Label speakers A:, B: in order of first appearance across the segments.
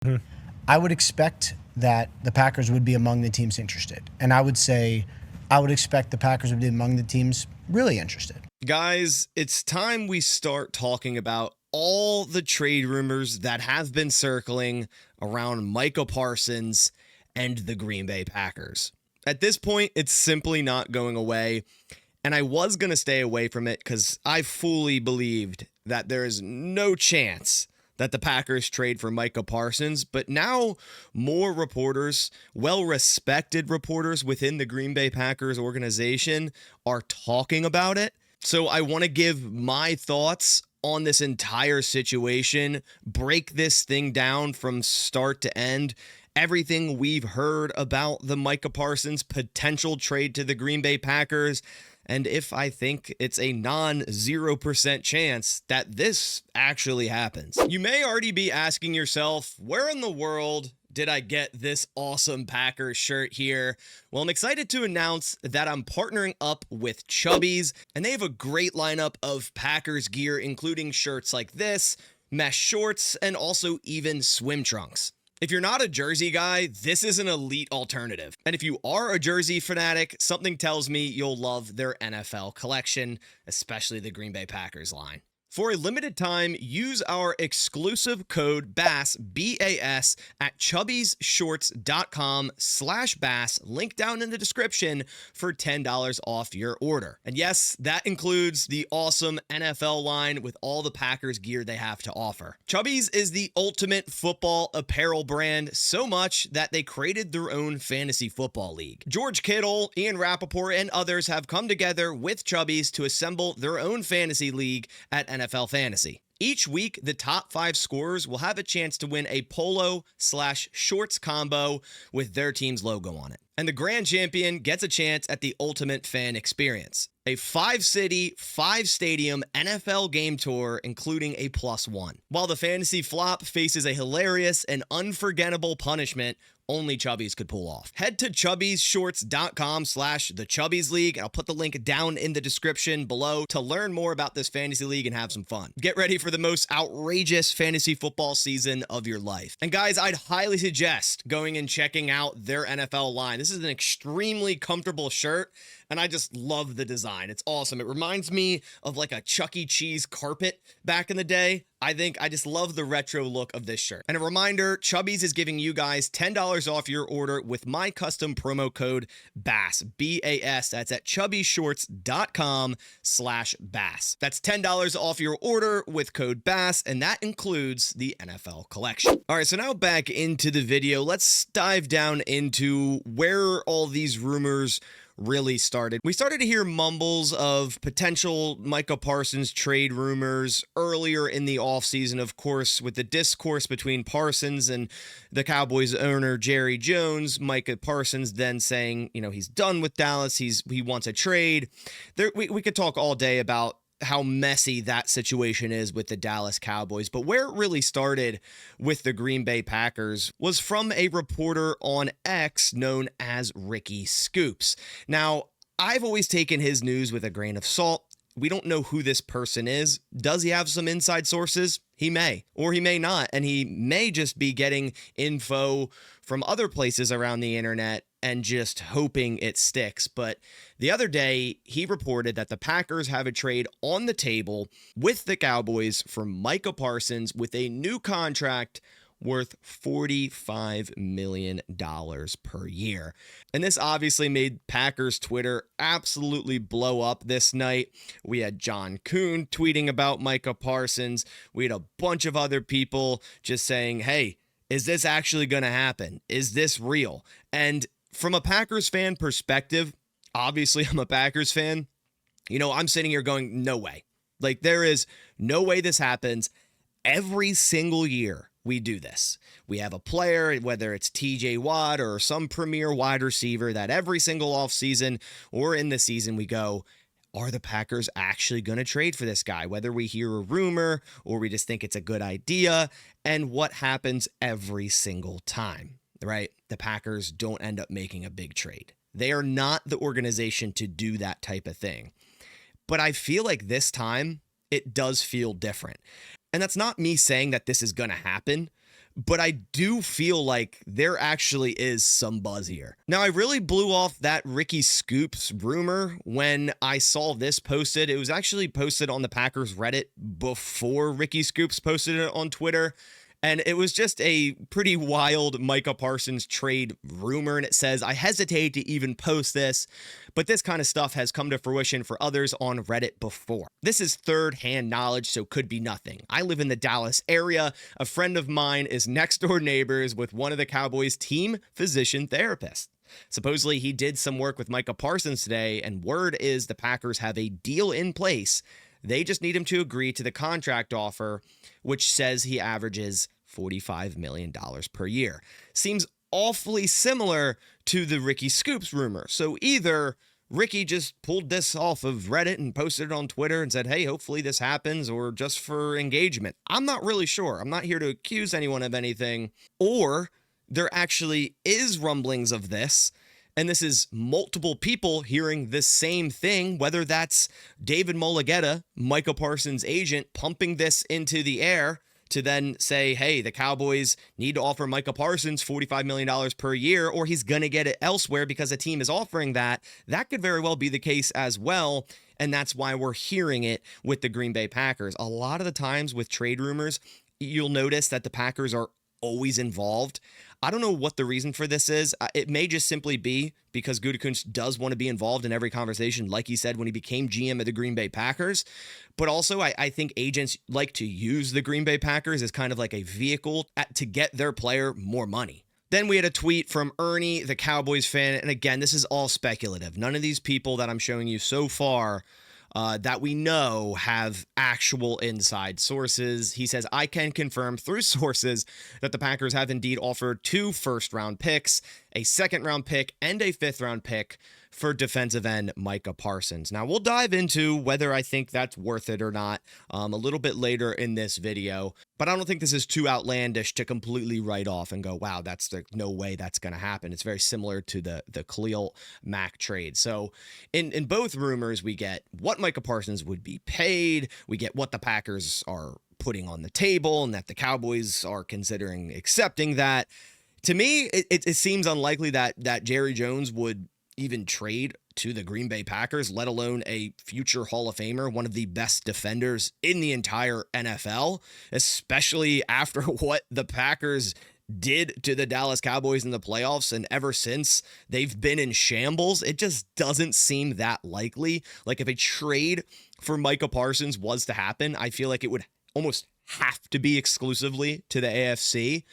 A: Mhm. I would expect that the Packers would be among the teams interested. And I would say I would expect the Packers would be among the teams really interested.
B: Guys, it's time we start talking about all the trade rumors that have been circling around Micah Parsons and the Green Bay Packers. At this point, it's simply not going away. And I was going to stay away from it because I fully believed that there is no chance that the Packers trade for Micah Parsons. But now more reporters, well-respected reporters within the Green Bay Packers organization are talking about it. So I want to give my thoughts on this entire situation, break this thing down from start to end. Everything we've heard about the Micah Parsons potential trade to the Green Bay Packers, and if I think it's a non-0% chance that this actually happens. You may already be asking yourself, where in the world did I get this awesome Packers shirt here? Well, I'm excited to announce that I'm partnering up with Chubbies, and they have a great lineup of Packers gear, including shirts like this, mesh shorts, and also even swim trunks. If you're not a jersey guy, this is an elite alternative. And if you are a jersey fanatic, something tells me you'll love their NFL collection, especially the Green Bay Packers line. For a limited time, use our exclusive code BASS, B-A-S, at chubbysshorts.com/bass, link down in the description for $10 off your order. And yes, that includes the awesome NFL line with all the Packers gear they have to offer. Chubbies is the ultimate football apparel brand, so much that they created their own fantasy football league. George Kittle, Ian Rappaport, and others have come together with Chubbies to assemble their own fantasy league at NFL Fantasy. Each week, the top 5 scorers will have a chance to win a polo/shorts combo with their team's logo on it. And the grand champion gets a chance at the ultimate fan experience, a 5-city, 5-stadium NFL game tour, including a +1. While the fantasy flop faces a hilarious and unforgettable punishment only Chubbies could pull off. Head to chubbysshorts.com/thechubbiesleague, and I'll put the link down in the description below to learn more about this fantasy league and have some fun. Get ready for the most outrageous fantasy football season of your life. And guys, I'd highly suggest going and checking out their NFL line. This is an extremely comfortable shirt, and I just love the design. It's awesome. It reminds me of like a Chuck E. Cheese carpet back in the day. I just love the retro look of this shirt. And a reminder, Chubbies is giving you guys $10 off your order with my custom promo code BASS, B-A-S. That's at chubbysshorts.com/bass. That's $10 off your order with code BASS, and that includes the NFL collection. All right, so now back into the video. Let's dive down into where all these rumors really started. We started to hear mumbles of potential Micah Parsons trade rumors earlier in the offseason, of course, with the discourse between Parsons and the Cowboys owner, Jerry Jones. Micah Parsons then saying, he's done with Dallas. He wants a trade. We could talk all day about how messy that situation is with the Dallas Cowboys. But where it really started with the Green Bay Packers was from a reporter on X known as Ricky Scoops. Now, I've always taken his news with a grain of salt. We don't know who this person is. Does he have some inside sources? He may, or he may not. And he may just be getting info from other places around the internet and just hoping it sticks. But the other day, he reported that the Packers have a trade on the table with the Cowboys for Micah Parsons with a new contract worth $45 million per year. And this obviously made Packers Twitter absolutely blow up this night. We had John Kuhn tweeting about Micah Parsons. We had a bunch of other people just saying, hey, is this actually going to happen? Is this real? And from a Packers fan perspective, obviously I'm a Packers fan. I'm sitting here going, no way. Like, there is no way this happens. Every single year we do this. We have a player, whether it's TJ Watt or some premier wide receiver, that every single offseason or in the season we go, are the Packers actually going to trade for this guy? Whether we hear a rumor or we just think it's a good idea. And what happens every single time, right? The Packers don't end up making a big trade. They are not the organization to do that type of thing. But I feel like this time it does feel different. And that's not me saying that this is going to happen, but I do feel like there actually is some buzz here. Now, I really blew off that Ricky Scoops rumor when I saw this posted. It was actually posted on the Packers Reddit before Ricky Scoops posted it on Twitter. And it was just a pretty wild Micah Parsons trade rumor. And it says, I hesitate to even post this, but this kind of stuff has come to fruition for others on Reddit before. This is third-hand knowledge, so could be nothing. I live in the Dallas area. A friend of mine is next door neighbors with one of the Cowboys' team physician therapists. Supposedly, he did some work with Micah Parsons today, and word is the Packers have a deal in place. They just need him to agree to the contract offer, which says he averages $45 million per year. Seems awfully similar to the Ricky Scoops rumor. So either Ricky just pulled this off of Reddit and posted it on Twitter and said, hey, hopefully this happens, or just for engagement. I'm not really sure. I'm not here to accuse anyone of anything. Or there actually is rumblings of this, and this is multiple people hearing the same thing, whether that's David Mulligetta, Micah Parsons' agent, pumping this into the air to then say, hey, the Cowboys need to offer Micah Parsons $45 million per year, or he's going to get it elsewhere because a team is offering that. That could very well be the case as well, and that's why we're hearing it with the Green Bay Packers. A lot of the times with trade rumors, you'll notice that the Packers are always involved. I don't know what the reason for this is. It may just simply be because Gutekunst does want to be involved in every conversation, like he said when he became GM of the Green Bay Packers. But also, I think agents like to use the Green Bay Packers as kind of like a vehicle to get their player more money. Then we had a tweet from Ernie, the Cowboys fan. And again, this is all speculative. None of these people that I'm showing you so far that we know have actual inside sources. He says, I can confirm through sources that the Packers have indeed offered 2 first-round picks, a second-round pick, and a fifth-round pick for defensive end Micah Parsons. Now, we'll dive into whether I think that's worth it or not a little bit later in this video, but I don't think this is too outlandish to completely write off and go, wow, no way that's going to happen. It's very similar to the Khalil Mack trade. So in both rumors, we get what Micah Parsons would be paid. We get what the Packers are putting on the table and that the Cowboys are considering accepting that. To me, it seems unlikely that Jerry Jones would even trade to the Green Bay Packers, let alone a future Hall of Famer, one of the best defenders in the entire NFL, especially after what the Packers did to the Dallas Cowboys in the playoffs. And ever since, they've been in shambles. It just doesn't seem that likely. Like if a trade for Micah Parsons was to happen, I feel like it would almost have to be exclusively to the AFC,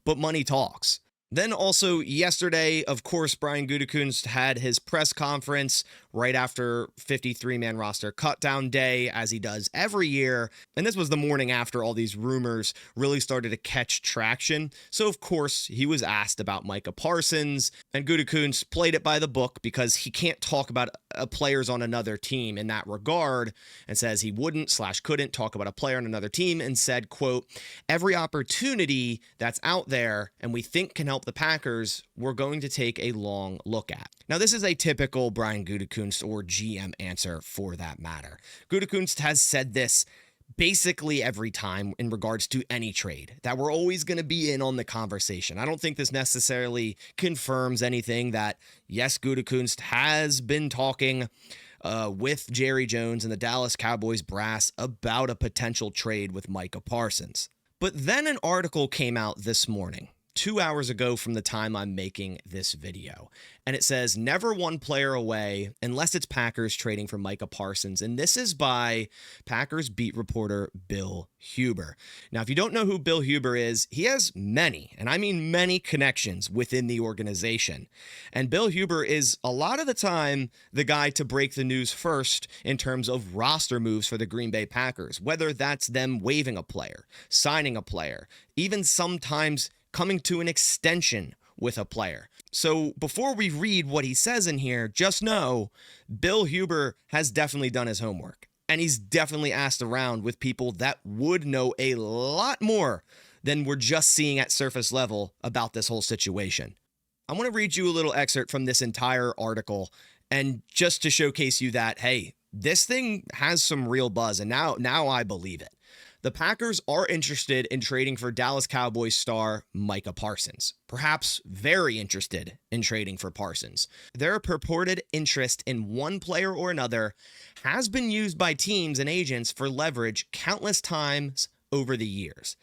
B: but money talks. Then also yesterday, of course, Brian Gutekunst had his press conference right after 53-man roster cutdown day, as he does every year. And this was the morning after all these rumors really started to catch traction. So, of course, he was asked about Micah Parsons, and Gutekunst played it by the book because he can't talk about players on another team in that regard, and says he couldn't talk about a player on another team, and said, quote, every opportunity that's out there and we think can help the Packers, we're going to take a long look at. Now, this is a typical Brian Gutekunst or GM answer for that matter. Gutekunst has said this basically every time in regards to any trade, that we're always going to be in on the conversation. I don't think this necessarily confirms anything that, yes, Gutekunst has been talking with Jerry Jones and the Dallas Cowboys brass about a potential trade with Micah Parsons. But then an article came out this morning, 2 hours ago from the time I'm making this video. And it says, never one player away unless it's Packers trading for Micah Parsons. And this is by Packers beat reporter Bill Huber. Now, if you don't know who Bill Huber is, he has many, and I mean many connections within the organization. And Bill Huber is a lot of the time the guy to break the news first in terms of roster moves for the Green Bay Packers, whether that's them waiving a player, signing a player, even sometimes coming to an extension with a player. So before we read what he says in here, just know Bill Huber has definitely done his homework. And he's definitely asked around with people that would know a lot more than we're just seeing at surface level about this whole situation. I want to read you a little excerpt from this entire article, and just to showcase you that, hey, this thing has some real buzz, and now I believe it. The Packers are interested in trading for Dallas Cowboys star Micah Parsons, perhaps very interested in trading for Parsons. Their purported interest in one player or another has been used by teams and agents for leverage countless times over the years.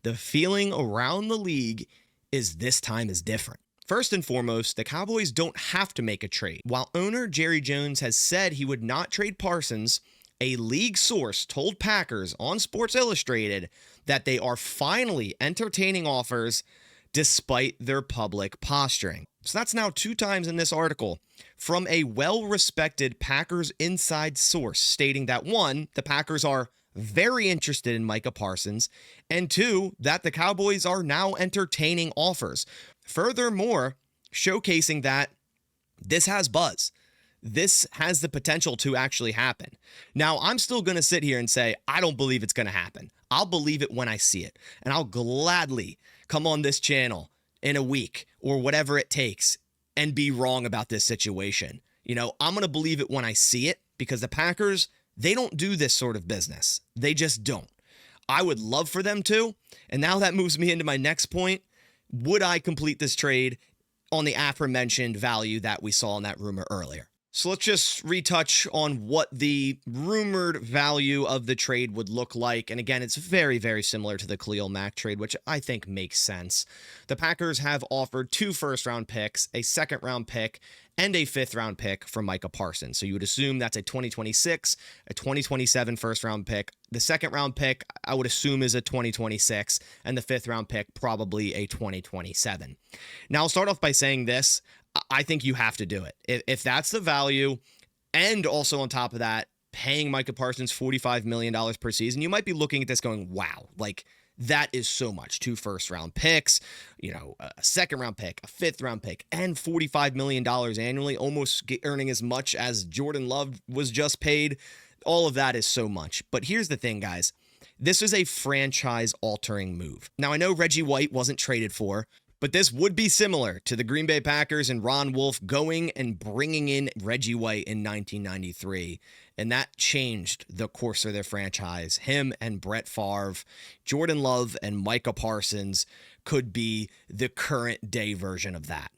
B: The feeling around the league is this time is different. First and foremost, the Cowboys don't have to make a trade. While owner Jerry Jones has said he would not trade Parsons, a league source told Packers on Sports Illustrated that they are finally entertaining offers despite their public posturing. So that's now 2 times in this article from a well-respected Packers inside source stating that 1, the Packers are very interested in Micah Parsons, and 2, that the Cowboys are now entertaining offers. Furthermore, showcasing that this has buzz. This has the potential to actually happen. Now, I'm still going to sit here and say, I don't believe it's going to happen. I'll believe it when I see it. And I'll gladly come on this channel in a week or whatever it takes and be wrong about this situation. You know, I'm going to believe it when I see it because the Packers, they don't do this sort of business. They just don't. I would love for them to. And now that moves me into my next point. Would I complete this trade on the aforementioned value that we saw in that rumor earlier? So let's just retouch on what the rumored value of the trade would look like. And again, it's very, very similar to the Khalil Mack trade, which I think makes sense. The Packers have offered 2 first-round picks, a second-round pick, and a 5th-round pick for Micah Parsons. So you would assume that's a 2026, a 2027 first-round pick. The second-round pick, I would assume, is a 2026, and the 5th-round pick probably a 2027. Now, I'll start off by saying this. I think you have to do it. If that's the value, and also on top of that, paying Micah Parsons $45 million per season, you might be looking at this going, wow, like that is so much. 2 first-round picks, you know, a second-round pick, a 5th-round pick, and $45 million annually, almost earning as much as Jordan Love was just paid. All of that is so much. But here's the thing, guys. This is a franchise-altering move. Now, I know Reggie White wasn't traded for, but this would be similar to the Green Bay Packers and Ron Wolf going and bringing in Reggie White in 1993. And that changed the course of their franchise. Him and Brett Favre, Jordan Love and Micah Parsons could be the current day version of that.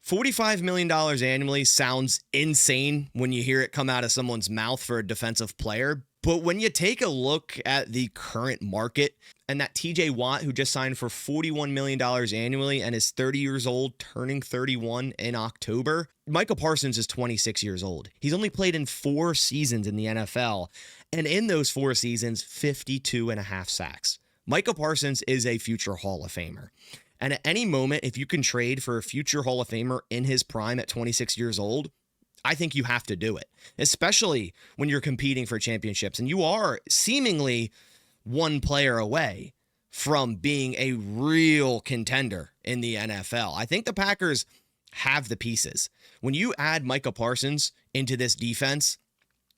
B: $45 million annually sounds insane when you hear it come out of someone's mouth for a defensive player. But when you take a look at the current market and that TJ Watt, who just signed for $41 million annually and is 30 years old, turning 31 in October, Micah Parsons is 26 years old. He's only played in 4 seasons in the NFL. And in those 4 seasons, 52.5 sacks. Micah Parsons is a future Hall of Famer. And at any moment, if you can trade for a future Hall of Famer in his prime at 26 years old, I think you have to do it, especially when you're competing for championships and you are seemingly one player away from being a real contender in the NFL. I think the Packers have the pieces. When you add Micah Parsons into this defense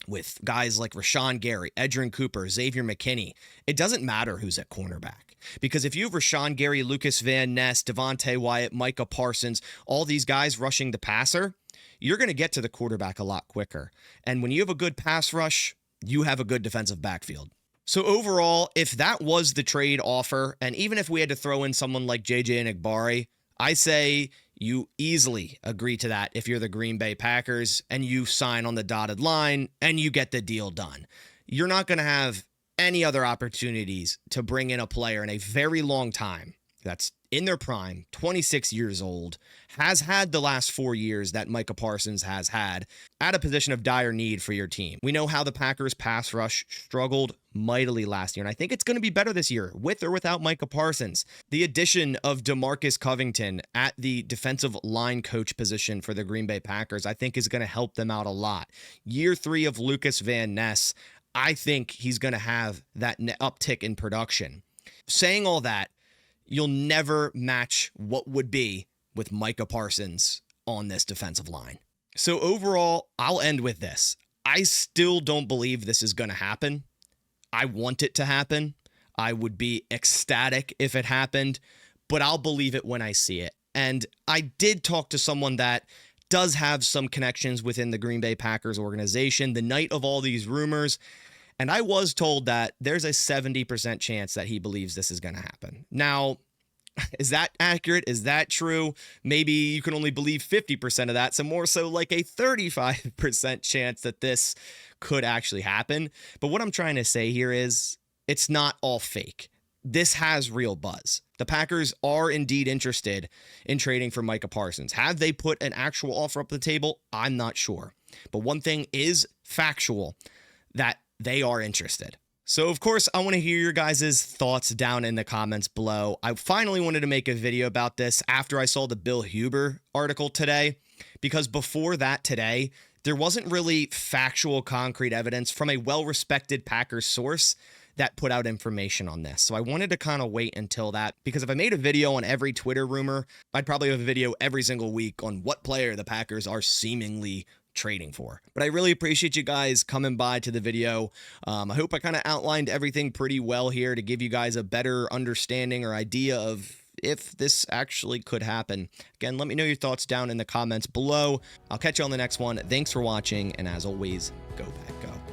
B: with guys like Rashawn Gary, Edgerrin Cooper, Xavier McKinney, it doesn't matter who's at cornerback. Because if you have Rashawn Gary, Lucas Van Ness, Devontae Wyatt, Micah Parsons, all these guys rushing the passer, you're going to get to the quarterback a lot quicker. And when you have a good pass rush, you have a good defensive backfield. So overall, if that was the trade offer, and even if we had to throw in someone like JJ Enagbare, I say you easily agree to that if you're the Green Bay Packers and you sign on the dotted line and you get the deal done. You're not going to have any other opportunities to bring in a player in a very long time that's in their prime, 26 years old, has had the last 4 years that Micah Parsons has had, at a position of dire need for your team. We know how the Packers pass rush struggled mightily last year, and I think it's going to be better this year, with or without Micah Parsons. The addition of DeMarcus Covington at the defensive line coach position for the Green Bay Packers, I think is going to help them out a lot. Year 3 of Lucas Van Ness, I think he's going to have that uptick in production. Saying all that, you'll never match what would be with Micah Parsons on this defensive line. So overall, I'll end with this. I still don't believe this is going to happen. I want it to happen. I would be ecstatic if it happened, but I'll believe it when I see it. And I did talk to someone that does have some connections within the Green Bay Packers organization the night of all these rumors, And I was told that there's a 70% chance that he believes this is going to happen. Now, is that accurate? Is that true? Maybe you can only believe 50% of that. So more so like a 35% chance that this could actually happen. But what I'm trying to say here is it's not all fake. This has real buzz. The Packers are indeed interested in trading for Micah Parsons. Have they put an actual offer up the table? I'm not sure. But one thing is factual, that they are interested. So, of course, I want to hear your guys' thoughts down in the comments below. I finally wanted to make a video about this after I saw the Bill Huber article today, because before that today, there wasn't really factual, concrete evidence from a well-respected Packers source that put out information on this. So I wanted to kind of wait until that, because if I made a video on every Twitter rumor, I'd probably have a video every single week on what player the Packers are seemingly trading for. But I really appreciate you guys coming by to the video. I hope I kind of outlined everything pretty well here to give you guys a better understanding or idea of if this actually could happen. Again, let me know your thoughts down in the comments below. I'll catch you on the next one. Thanks for watching, and as always, go Pack Go.